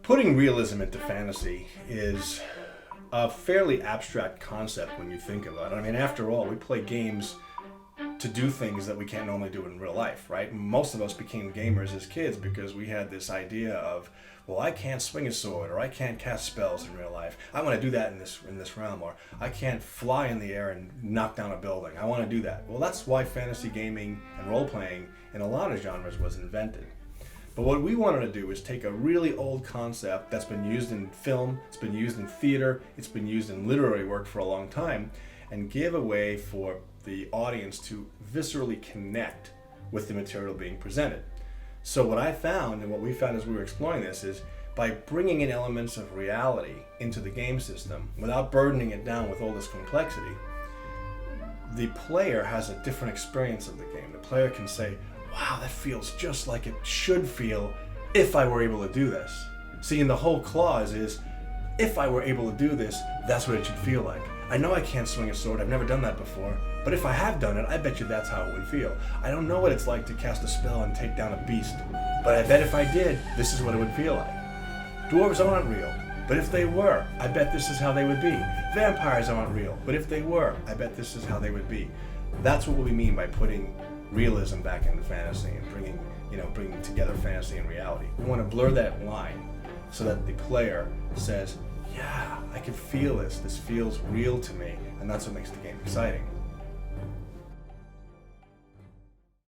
Putting realism into fantasy is a fairly abstract concept when you think about it. I mean, after all, we play games to do things that we can't normally do in real life, right? Most of us became gamers as kids because we had this idea of, well, I can't swing a sword, or I can't cast spells in real life. I want to do that in this realm, or I can't fly in the air and knock down a building. I want to do that. Well, that's why fantasy gaming and role-playing in a lot of genres was invented. But what we wanted to do is take a really old concept that's been used in film, it's been used in theater, it's been used in literary work for a long time, and give a way for the audience to viscerally connect with the material being presented. So what I found, and what we found as we were exploring this, is by bringing in elements of reality into the game system without burdening it down with all this complexity, the player has a different experience of the game. The player can say, wow, that feels just like it should feel if I were able to do this. See, and the whole clause is, if I were able to do this, that's what it should feel like. I know I can't swing a sword, I've never done that before, but if I have done it, I bet you that's how it would feel. I don't know what it's like to cast a spell and take down a beast, but I bet if I did, this is what it would feel like. Dwarves aren't real, but if they were, I bet this is how they would be. Vampires aren't real, but if they were, I bet this is how they would be. That's what we mean by putting realism back into fantasy and bringing together fantasy and reality. We want to blur that line so that the player says, yeah, I can feel this. This feels real to me, and that's what makes the game exciting.